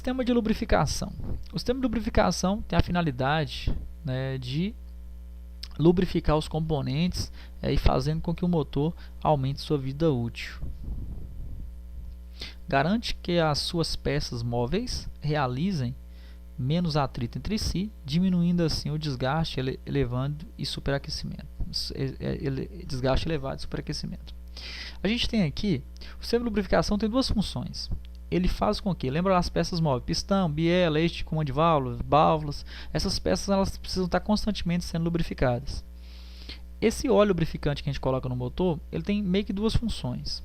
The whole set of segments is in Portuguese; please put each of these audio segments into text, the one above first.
Sistema de lubrificação. O sistema de lubrificação tem a finalidade, né, de lubrificar os componentes e fazendo com que o motor aumente sua vida útil. Garante que as suas peças móveis realizem menos atrito entre si, diminuindo assim o desgaste elevando e superaquecimento. Desgaste elevado e superaquecimento. A gente tem aqui, o sistema de lubrificação tem duas funções. Ele faz com que, lembra as peças móveis, pistão, biela, eixo de comando de válvulas, essas peças elas precisam estar constantemente sendo lubrificadas. Esse óleo lubrificante que a gente coloca no motor, ele tem meio que duas funções.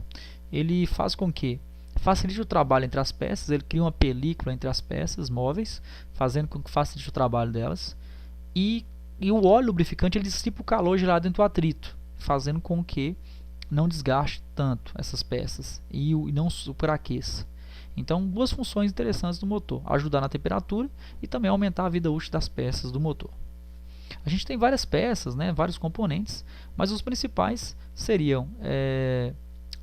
Ele faz com que facilite o trabalho entre as peças, ele cria uma película entre as peças móveis, fazendo com que facilite o trabalho delas. E o óleo lubrificante ele dissipa o calor gerado dentro do atrito, fazendo com que não desgaste tanto essas peças e não superaqueça. Então, duas funções interessantes do motor: ajudar na temperatura e também aumentar a vida útil das peças do motor. A gente tem várias peças, né, vários componentes, mas os principais seriam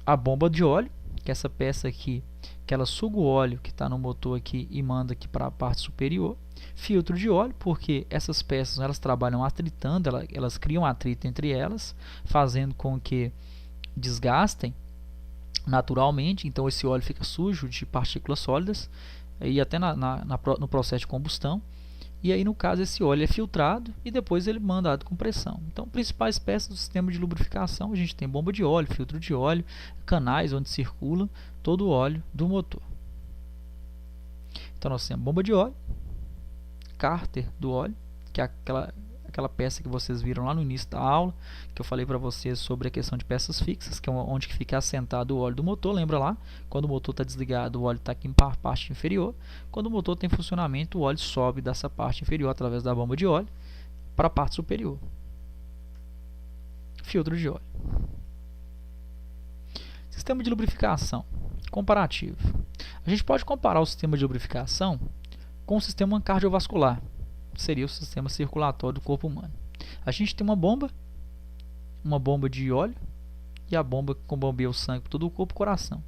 a bomba de óleo, que é essa peça aqui, que ela suga o óleo que está no motor aqui e manda aqui para a parte superior. Filtro de óleo, porque essas peças elas trabalham atritando, elas criam atrito entre elas, fazendo com que desgastem naturalmente, então esse óleo fica sujo de partículas sólidas e até no processo de combustão. E aí, no caso, esse óleo é filtrado e depois ele é mandado com pressão. Então, principais peças do sistema de lubrificação, a gente tem bomba de óleo, filtro de óleo, canais onde circula todo o óleo do motor. Então, nós temos bomba de óleo, cárter do óleo, que é aquela peça que vocês viram lá no início da aula, que eu falei para vocês sobre a questão de peças fixas, que é onde fica assentado o óleo do motor. Lembra lá? Quando o motor está desligado, o óleo está aqui na parte inferior. Quando o motor tem funcionamento, o óleo sobe dessa parte inferior através da bomba de óleo para a parte superior. Filtro de óleo. Sistema de lubrificação comparativo. A gente pode comparar o sistema de lubrificação com o sistema cardiovascular, seria o sistema circulatório do corpo humano. A gente tem uma bomba de óleo e a bomba que bombeia o sangue para todo o corpo e coração.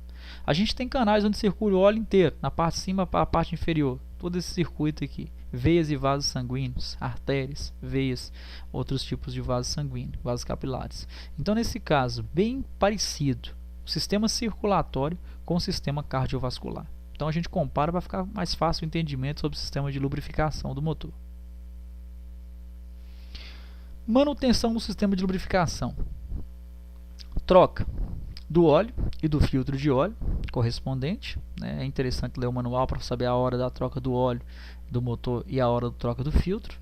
A gente tem canais onde circula o óleo inteiro, na parte de cima para a parte inferior, todo esse circuito aqui, veias e vasos sanguíneos, artérias, veias, outros tipos de vasos sanguíneos, vasos capilares. Então, nesse caso, bem parecido o sistema circulatório com o sistema cardiovascular. Então, a gente compara para ficar mais fácil o entendimento sobre o sistema de lubrificação do motor. Manutenção do sistema de lubrificação. Troca do óleo e do filtro de óleo correspondente. É interessante ler o manual para saber a hora da troca do óleo do motor e a hora da troca do filtro.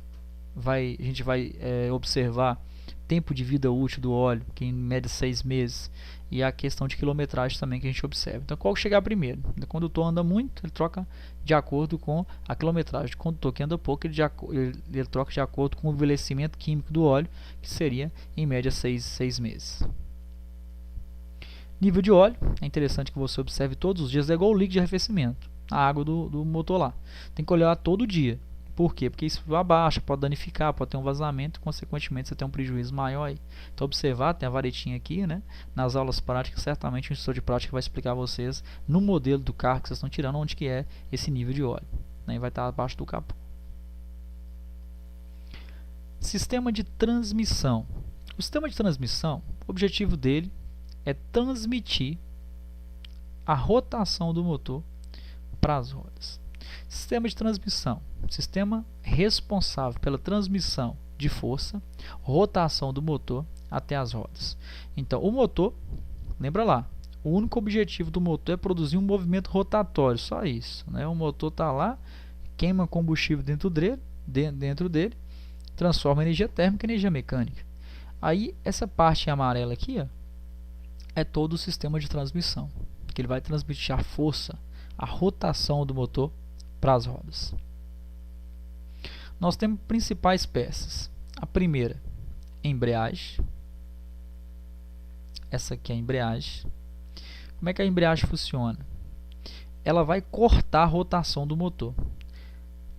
A gente vai observar tempo de vida útil do óleo, que em média 6 meses, e a questão de quilometragem também que a gente observa. Então, qual que chegar primeiro? O condutor anda muito, ele troca de acordo com a quilometragem. O condutor que anda pouco, ele troca de acordo com o envelhecimento químico do óleo, que seria em média 6 meses. Nível de óleo, é interessante que você observe todos os dias, é igual o líquido de arrefecimento, a água do motor lá. Tem que olhar todo dia. Por quê? Porque isso abaixa, pode danificar, pode ter um vazamento, consequentemente você tem um prejuízo maior aí. Então, observar, tem a varetinha aqui, né? Nas aulas práticas, certamente o instrutor de prática vai explicar a vocês no modelo do carro que vocês estão tirando, onde que é esse nível de óleo, né? E vai estar abaixo do capô. Sistema de transmissão. O sistema de transmissão, o objetivo dele é transmitir a rotação do motor para as rodas. Sistema de transmissão, sistema responsável pela transmissão de força, rotação do motor até as rodas. Então, o motor, lembra lá, o único objetivo do motor é produzir um movimento rotatório, só isso, né? O motor está lá, queima combustível dentro dele, transforma energia térmica em energia mecânica. Aí, essa parte amarela aqui, ó, é todo o sistema de transmissão, que ele vai transmitir a força, a rotação do motor para as rodas. Nós temos principais peças. A primeira, embreagem. Essa aqui é a embreagem. Como é que a embreagem funciona? Ela vai cortar a rotação do motor.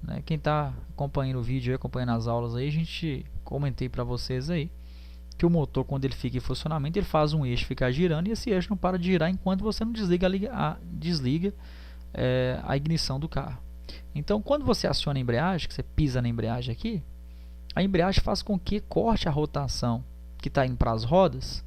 Né? Quem está acompanhando o vídeo, acompanhando as aulas aí, a gente comentei para vocês aí que o motor, quando ele fica em funcionamento, ele faz um eixo ficar girando e esse eixo não para de girar enquanto você não desliga a ignição do carro. Então, quando você aciona a embreagem, que você pisa na embreagem aqui, a embreagem faz com que corte a rotação que está indo para as rodas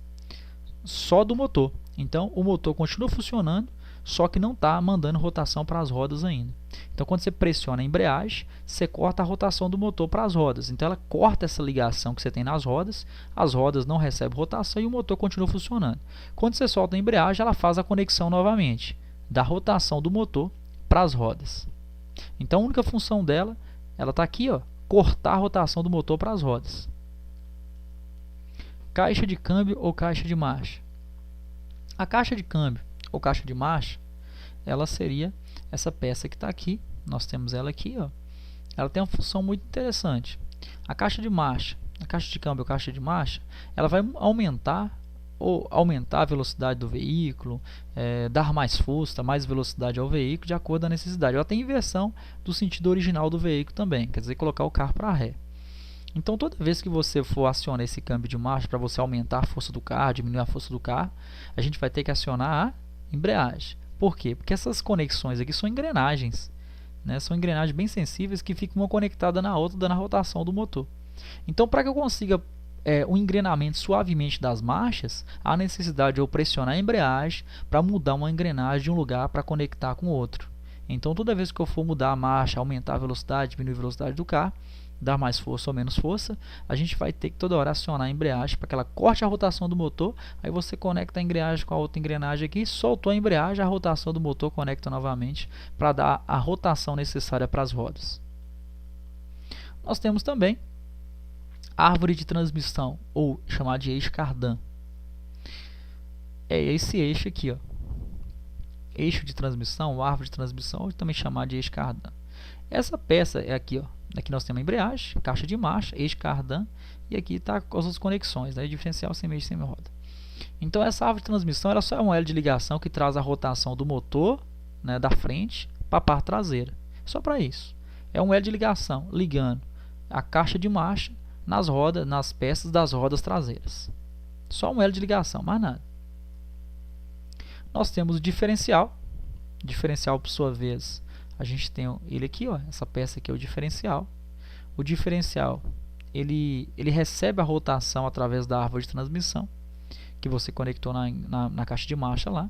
só do motor. Então, o motor continua funcionando, só que não está mandando rotação para as rodas ainda. Então, quando você pressiona a embreagem, você corta a rotação do motor para as rodas. Então, ela corta essa ligação que você tem nas rodas, as rodas não recebem rotação e o motor continua funcionando. Quando você solta a embreagem, ela faz a conexão novamente da rotação do motor para as rodas. Então, a única função dela, ela está aqui, ó, cortar a rotação do motor para as rodas. Caixa de câmbio ou caixa de marcha. A caixa de câmbio ou caixa de marcha, ela seria essa peça que está aqui. Nós temos ela aqui, ó. Ela tem uma função muito interessante. A caixa de marcha, a caixa de câmbio ou caixa de marcha, ela vai aumentar a velocidade do veículo, dar mais força, mais velocidade ao veículo de acordo com a necessidade. Ela tem inversão do sentido original do veículo também, quer dizer, colocar o carro para ré. Então, toda vez que você for acionar esse câmbio de marcha para você aumentar a força do carro, diminuir a força do carro, a gente vai ter que acionar a embreagem. Por quê? Porque essas conexões aqui são engrenagens, né? São engrenagens bem sensíveis que ficam uma conectada na outra, dando a rotação do motor. Então, para que eu consiga o engrenamento suavemente das marchas, há necessidade de eu pressionar a embreagem para mudar uma engrenagem de um lugar para conectar com o outro. Então, toda vez que eu for mudar a marcha, aumentar a velocidade, diminuir a velocidade do carro, dar mais força ou menos força, a gente vai ter que toda hora acionar a embreagem para que ela corte a rotação do motor. Aí você conecta a engrenagem com a outra engrenagem aqui, soltou a embreagem, a rotação do motor conecta novamente para dar a rotação necessária para as rodas. Nós temos também árvore de transmissão, ou chamado de eixo cardan. É esse eixo aqui, ó. Eixo de transmissão, árvore de transmissão, ou também chamado de eixo cardan. Essa peça é aqui, ó. Aqui nós temos a embreagem, caixa de marcha, eixo cardan, e aqui está com as conexões, né, diferencial, semi-eixo e semi-roda. Então, essa árvore de transmissão ela só é um elo de ligação que traz a rotação do motor, né, da frente para a parte traseira. Só para isso. É um elo de ligação ligando a caixa de marcha nas rodas, nas peças das rodas traseiras. Só um elo de ligação, mais nada. Nós temos o diferencial. Diferencial, por sua vez, a gente tem ele aqui, ó, essa peça aqui é o diferencial. O diferencial, ele recebe a rotação através da árvore de transmissão, que você conectou na caixa de marcha lá.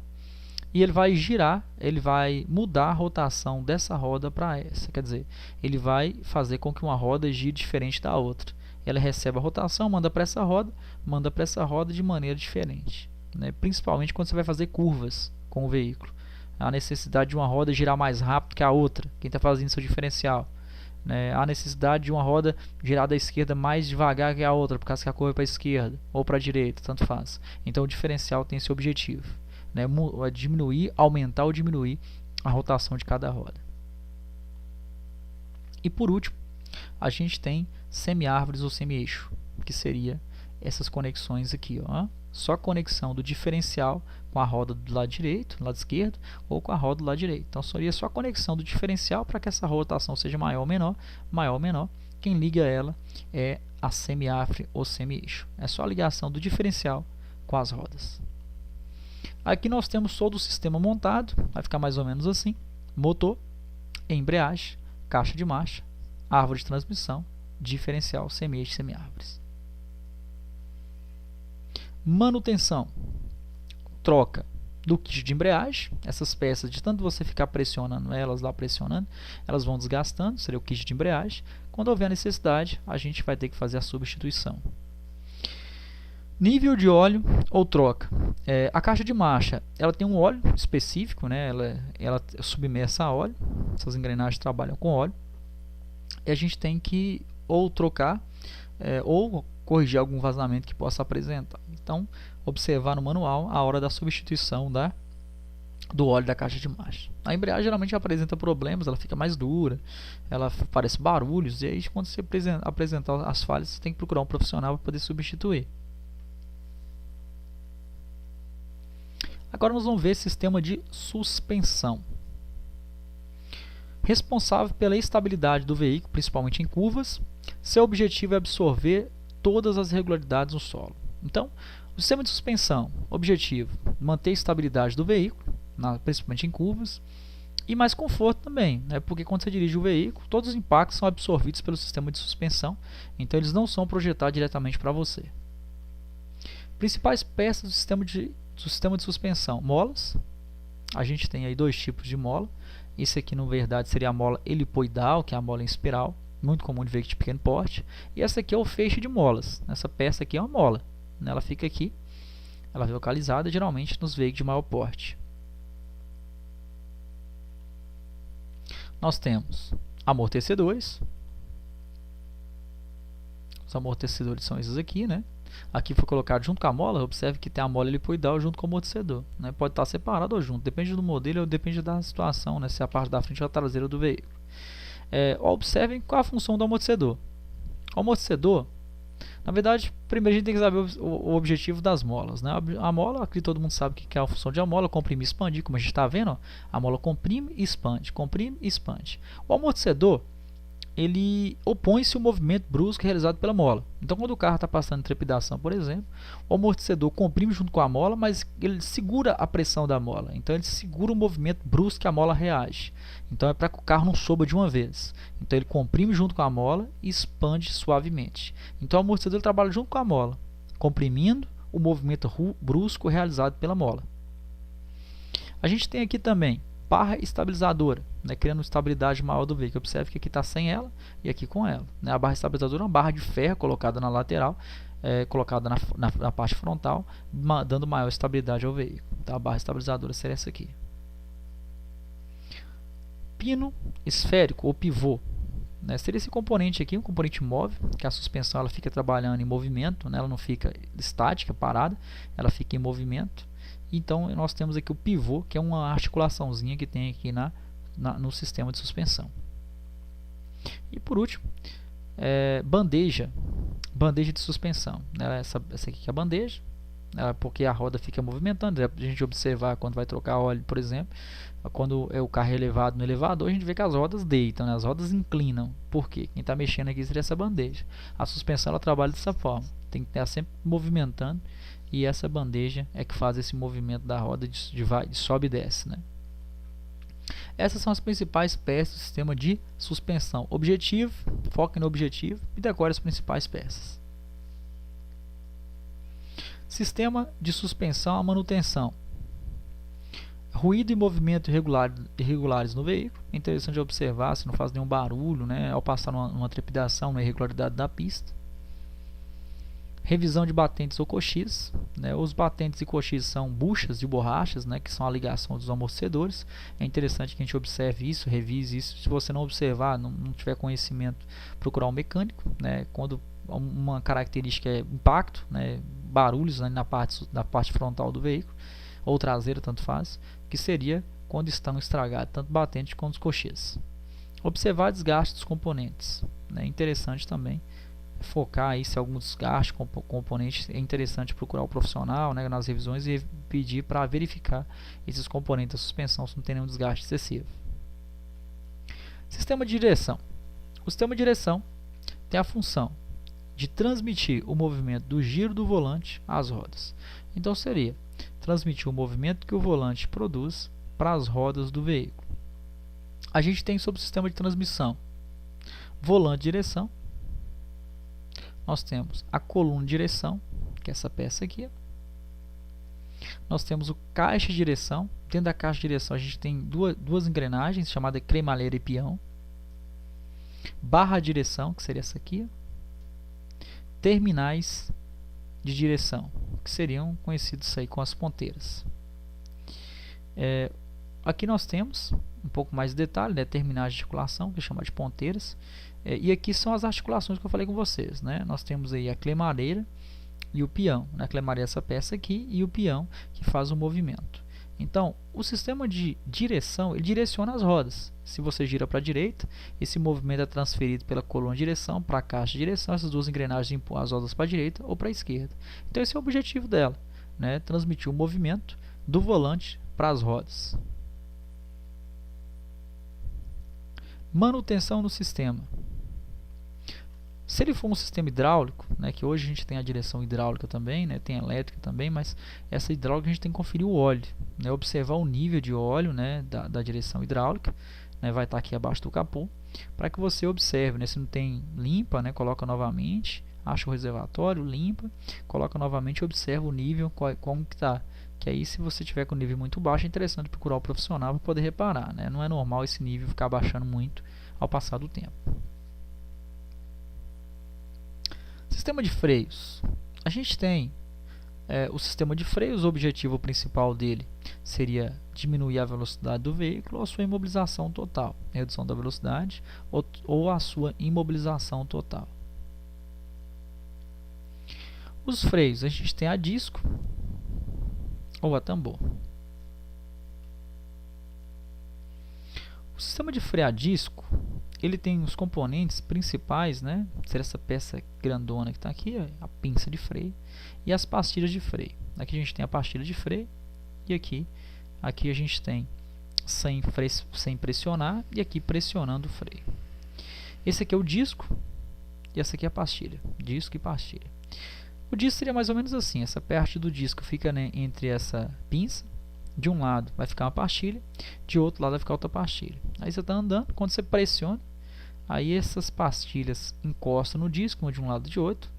E ele vai girar, ele vai mudar a rotação dessa roda para essa. Quer dizer, ele vai fazer com que uma roda gire diferente da outra. Ela recebe a rotação, manda para essa roda de maneira diferente, né? Principalmente quando você vai fazer curvas com o veículo. Há necessidade de uma roda girar mais rápido que a outra, quem está fazendo seu diferencial, né? Há necessidade de uma roda girar da esquerda mais devagar que a outra, por causa que a curva é para a esquerda ou para a direita, tanto faz. Então o diferencial tem esse objetivo, né? Diminuir, aumentar ou diminuir a rotação de cada roda. E por último, a gente tem semi-árvores ou semi-eixo, que seria essas conexões aqui, ó. Só a conexão do diferencial com a roda do lado direito, do lado esquerdo, ou com a roda do lado direito. Então, seria só a conexão do diferencial para que essa rotação seja maior ou menor, maior ou menor. Quem liga ela é a semi-árvore ou semi-eixo. É só a ligação do diferencial com as rodas. Aqui nós temos todo o sistema montado, vai ficar mais ou menos assim: motor, embreagem, caixa de marcha, árvore de transmissão, diferencial, semi-eixo e semi-árvores. Manutenção: troca do kit de embreagem. Essas peças, de tanto você ficar pressionando elas lá, elas vão desgastando, seria o kit de embreagem. Quando houver necessidade, a gente vai ter que fazer a substituição. Nível de óleo ou troca. A caixa de marcha, ela tem um óleo específico, né? Ela é submersa a óleo. Essas engrenagens trabalham com óleo. E a gente tem que ou trocar ou corrigir algum vazamento que possa apresentar. Então, observar no manual a hora da substituição do óleo da caixa de marcha. A embreagem geralmente apresenta problemas, ela fica mais dura, ela parece barulhos, e aí quando você apresentar as falhas, você tem que procurar um profissional para poder substituir. Agora nós vamos ver sistema de suspensão. Responsável pela estabilidade do veículo, principalmente em curvas. Seu objetivo é absorver todas as irregularidades no solo. Então, o sistema de suspensão, objetivo, manter a estabilidade do veículo, principalmente em curvas, E mais conforto também, né? Porque quando você dirige o veículo, todos os impactos são absorvidos pelo sistema de suspensão, então eles não são projetados diretamente para você. Principais peças do sistema de suspensão: molas. A gente tem aí dois tipos de mola. Esse aqui, na verdade, seria a mola helipoidal, que é a mola em espiral, muito comum de veículo de pequeno porte. E essa aqui é o feixe de molas. Essa peça aqui é uma mola, né? Ela fica aqui, ela é localizada geralmente nos veículos de maior porte. Nós temos amortecedores. Os amortecedores são esses aqui, né? Aqui foi colocado junto com a mola. Observe que tem a mola helipoidal junto com o amortecedor, né? Pode estar separado ou junto, depende do modelo ou depende da situação, né? Se é a parte da frente ou a traseira do veículo. Observem qual é a função do amortecedor. O amortecedor, na verdade, primeiro a gente tem que saber o objetivo das molas, né? A mola, aqui todo mundo sabe o que é a função de a mola: comprimir e expandir, como a gente está vendo, ó. A mola comprime e expande, comprime e expande. O amortecedor, ele opõe-se ao movimento brusco realizado pela mola. Então, quando o carro está passando em trepidação, por exemplo, o amortecedor comprime junto com a mola, mas ele segura a pressão da mola. Então, ele segura o movimento brusco que a mola reage. Então, é para que o carro não suba de uma vez. Então, ele comprime junto com a mola e expande suavemente. Então, o amortecedor ele trabalha junto com a mola, comprimindo o movimento brusco realizado pela mola. A gente tem aqui também barra estabilizadora, né, criando estabilidade maior do veículo. Observe que aqui está sem ela e aqui com ela, né? A barra estabilizadora é uma barra de ferro colocada na lateral, colocada na parte frontal, dando maior estabilidade ao veículo. Então, a barra estabilizadora seria essa aqui. Pino esférico ou pivô, né, seria esse componente aqui, um componente móvel, que a suspensão ela fica trabalhando em movimento, né, ela não fica estática, parada, ela fica em movimento. Então, nós temos aqui o pivô, que é uma articulaçãozinha que tem aqui no sistema de suspensão. E por último, bandeja de suspensão, né? Essa aqui que é a bandeja, porque a roda fica movimentando. A gente observar quando vai trocar óleo, por exemplo, quando o carro é elevado no elevador, a gente vê que as rodas deitam, né? As rodas inclinam. Por quê? Quem está mexendo aqui seria essa bandeja. A suspensão ela trabalha dessa forma, tem que estar sempre movimentando. E essa bandeja é que faz esse movimento da roda de sobe e desce, né? Essas são as principais peças do sistema de suspensão. Objetivo, foque no objetivo e decore as principais peças. Sistema de suspensão à manutenção. Ruído e movimento irregulares no veículo. É interessante observar se não faz nenhum barulho, né, ao passar numa trepidação, uma irregularidade da pista. Revisão de batentes ou coxis, né? Os batentes e coxis são buchas de borrachas, né, que são a ligação dos amortecedores. É interessante que a gente observe isso, revise isso. Se você não observar, não tiver conhecimento, procurar um mecânico, né? Quando uma característica é impacto, né, barulhos, né, na parte frontal do veículo ou traseira, tanto faz, que seria quando estão estragados tanto batente quanto os coxis. Observar desgaste dos componentes, né? É interessante também focar aí se algum desgaste componentes. É interessante procurar o profissional, né, nas revisões e pedir para verificar esses componentes da suspensão se não tem nenhum desgaste excessivo. Sistema de direção. O sistema de direção tem a função de transmitir o movimento do giro do volante às rodas. Então seria transmitir o movimento que o volante produz para as rodas do veículo. A gente tem sobre o sistema de transmissão volante de direção. Nós temos a coluna de direção, que é essa peça aqui. Nós temos o caixa de direção. Dentro da caixa de direção a gente tem duas engrenagens, chamadas cremalheira e peão. Barra de direção, que seria essa aqui. Terminais de direção, que seriam conhecidos aí com as ponteiras. Aqui nós temos um pouco mais de detalhe, né? Terminais de articulação, que é chamada de ponteiras. E aqui são as articulações que eu falei com vocês, né? Nós temos aí a clemareira e o peão, né? A clemareira é essa peça aqui e o peão que faz o movimento. Então, o sistema de direção, ele direciona as rodas. Se você gira para a direita, esse movimento é transferido pela coluna de direção para a caixa de direção. Essas duas engrenagens empurram as rodas para a direita ou para a esquerda. Então, esse é o objetivo dela, né? Transmitir o movimento do volante para as rodas. Manutenção do sistema. Se ele for um sistema hidráulico, né, que hoje a gente tem a direção hidráulica também, né, tem a elétrica também, mas essa hidráulica a gente tem que conferir o óleo, né, observar o nível de óleo, né, da direção hidráulica, né, vai estar aqui abaixo do capô, para que você observe, né, se não tem, limpa, né, coloca novamente, acha o reservatório, limpa, coloca novamente e observa o nível, como que está. Que aí, se você tiver com o nível muito baixo, é interessante procurar o profissional para poder reparar, né? Não é normal esse nível ficar baixando muito ao passar do tempo. Sistema de freios. A gente tem o sistema de freios, o objetivo principal dele seria diminuir a velocidade do veículo ou a sua imobilização total, redução da velocidade ou a sua imobilização total. Os freios, a gente tem a disco ou a tambor. O sistema de freio a disco, ele tem os componentes principais, né? Seria essa peça grandona que está aqui, a pinça de freio, e as pastilhas de freio. Aqui a gente tem a pastilha de freio, e aqui a gente tem sem pressionar, e aqui pressionando o freio. Esse aqui é o disco, e essa aqui é a pastilha, disco e pastilha. O disco seria mais ou menos assim, essa parte do disco fica, né, entre essa pinça, de um lado vai ficar uma pastilha, de outro lado vai ficar outra pastilha. Aí você está andando, quando você pressiona, aí essas pastilhas encostam no disco, uma de um lado e de outro,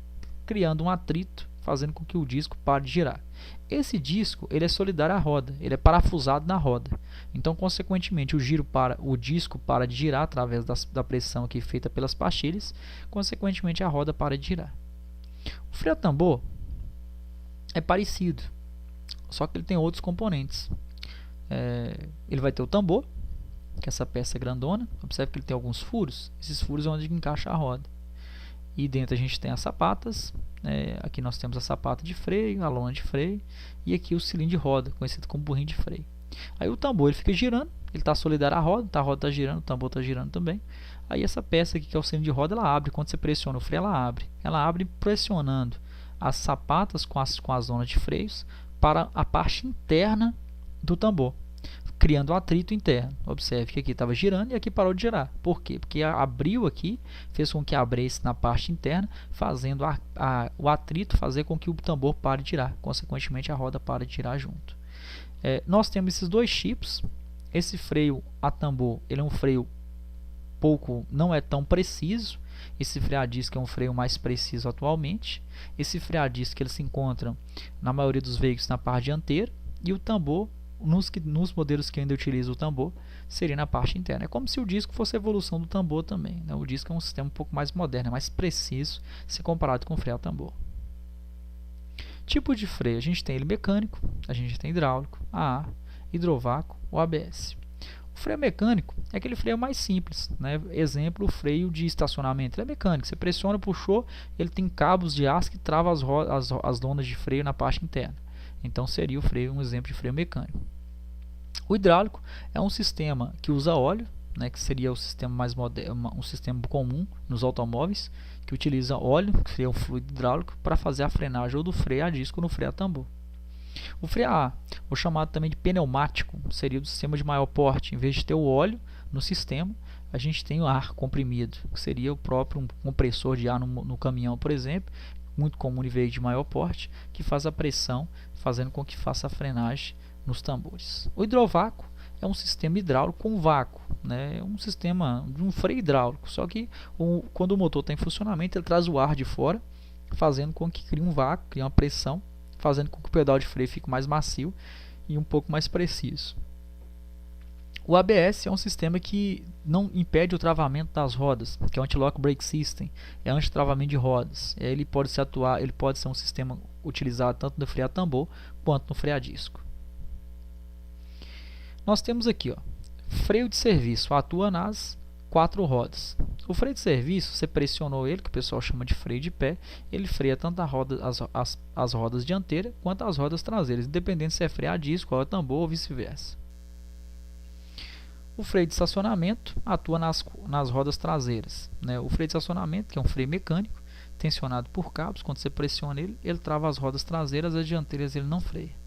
criando um atrito, fazendo com que o disco pare de girar. Esse disco, ele é solidário à roda, ele é parafusado na roda. Então, consequentemente, o disco para de girar através da pressão aqui feita pelas pastilhas, consequentemente a roda para de girar. O freio a tambor é parecido, só que ele tem outros componentes. Ele vai ter o tambor, que é essa peça grandona. Observe que ele tem alguns furos. Esses furos é onde encaixa a roda. E dentro a gente tem as sapatas. Aqui nós temos a sapata de freio, a lona de freio. E aqui o cilindro de roda, conhecido como burrinho de freio. Aí o tambor ele fica girando, ele está solidário à roda, a roda está girando, o tambor está girando também. Aí essa peça aqui, que é o cilindro de roda, ela abre. Quando você pressiona o freio, ela abre. Ela abre pressionando as sapatas com as zonas de freios para a parte interna do tambor, criando um atrito interno. Observe que aqui estava girando e aqui parou de girar. Por quê? Porque abriu aqui, fez com que abrisse na parte interna, fazendo o atrito fazer com que o tambor pare de girar. Consequentemente, a roda para de girar junto. Nós temos esses dois chips. Esse freio a tambor, ele é um freio não é tão preciso. Esse freio a disco é um freio mais preciso atualmente. Esse freio a disco ele se encontra na maioria dos veículos na parte dianteira, e o tambor, nos modelos que ainda utilizam o tambor, seria na parte interna. É como se o disco fosse a evolução do tambor também, né? O disco é um sistema um pouco mais moderno, é mais preciso se comparado com o freio a tambor. Tipo de freio, a gente tem ele mecânico, a gente tem hidráulico, a ar, hidrovácuo ou ABS. O freio mecânico é aquele freio mais simples, né? Exemplo, o freio de estacionamento. Ele é mecânico, você pressiona, puxou, ele tem cabos de aço que travam as lonas de freio na parte interna. Então seria o freio, um exemplo de freio mecânico. O hidráulico é um sistema que usa óleo, né, que seria o sistema mais moderno, um sistema comum nos automóveis, que utiliza óleo, que seria o fluido hidráulico, para fazer a frenagem ou do freio a disco no freio a tambor. O freio a ar, ou chamado também de pneumático, seria do sistema de maior porte. Em vez de ter o óleo no sistema, a gente tem o ar comprimido, que seria o próprio compressor de ar no caminhão, por exemplo, muito comum em veículos de maior porte, que faz a pressão, fazendo com que faça a frenagem nos tambores. O hidrovácuo é um sistema hidráulico com vácuo, né? É um sistema de um freio hidráulico, só que quando o motor está em funcionamento, ele traz o ar de fora, fazendo com que crie um vácuo, crie uma pressão, fazendo com que o pedal de freio fique mais macio e um pouco mais preciso. O ABS é um sistema que não impede o travamento das rodas, que é o Anti-Lock Brake System, é anti-travamento de rodas. Ele pode ser um sistema utilizado tanto no freio a tambor quanto no freio a disco. Nós temos aqui, freio de serviço, atua nas 4 rodas. O freio de serviço, você pressionou ele, que o pessoal chama de freio de pé, ele freia tanto as rodas dianteiras quanto as rodas traseiras, independente se é freio a disco, ou a tambor ou vice-versa. O freio de estacionamento atua nas rodas traseiras, né? O freio de estacionamento, que é um freio mecânico, tensionado por cabos, quando você pressiona ele trava as rodas traseiras, as dianteiras ele não freia.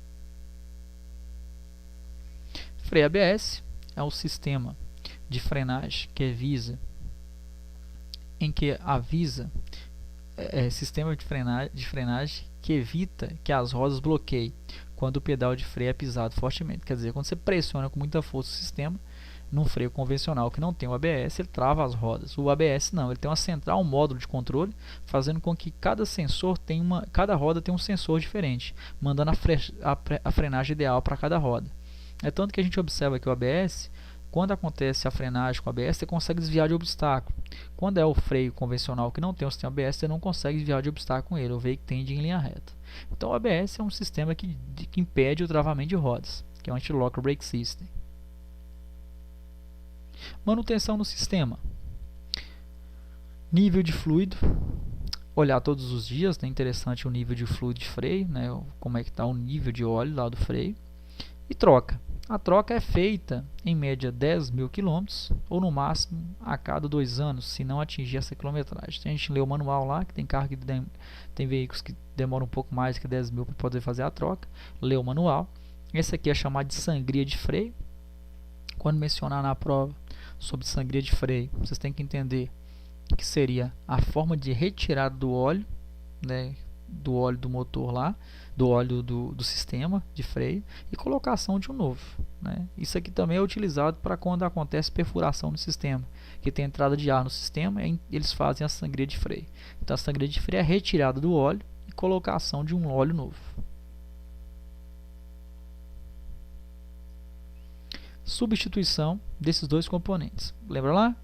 Freio ABS é o sistema de frenagem que visa em que avisa sistema de frenagem que evita que as rodas bloqueiem quando o pedal de freio é pisado fortemente. Quer dizer, quando você pressiona com muita força o sistema, num freio convencional que não tem o ABS, ele trava as rodas. O ABS não, ele tem uma central, um módulo de controle, fazendo com que cada roda tenha um sensor diferente, mandando a frenagem ideal para cada roda. É tanto que a gente observa que o ABS, quando acontece a frenagem com o ABS, você consegue desviar de obstáculo. Quando é o freio convencional que não tem o sistema ABS, você não consegue desviar de obstáculo com ele, o veículo tende em linha reta. Então o ABS é um sistema que impede o travamento de rodas, que é o Anti-Lock Brake System. Manutenção no sistema. Nível de fluido. Olhar todos os dias, é interessante o nível de fluido de freio, né? Como é que está o nível de óleo lá do freio. E troca. A troca é feita em média 10 mil km ou no máximo a cada 2 anos, se não atingir essa quilometragem. A gente lê o manual lá, que tem carro que tem veículos que demoram um pouco mais que 10 mil para poder fazer a troca. Lê o manual. Esse aqui é chamado de sangria de freio. Quando mencionar na prova sobre sangria de freio, vocês têm que entender que seria a forma de retirada do óleo, né, do óleo do motor lá, do óleo do sistema de freio e colocação de um novo, né? Isso aqui também é utilizado para quando acontece perfuração no sistema, que tem entrada de ar no sistema, eles fazem a sangria de freio. Então a sangria de freio é a retirada do óleo e colocação de um óleo novo. Substituição desses dois componentes. Lembra lá?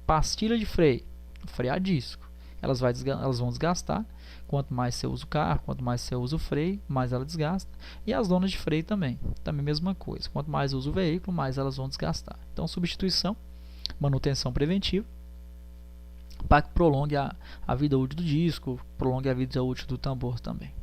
Pastilha de freio, freio a disco. Elas vão desgastar. Quanto mais você usa o carro, quanto mais você usa o freio, mais ela desgasta. E as donas de freio também. Também a mesma coisa. Quanto mais usa o veículo, mais elas vão desgastar. Então, substituição, manutenção preventiva, para que prolongue a vida útil do disco, prolongue a vida útil do tambor também.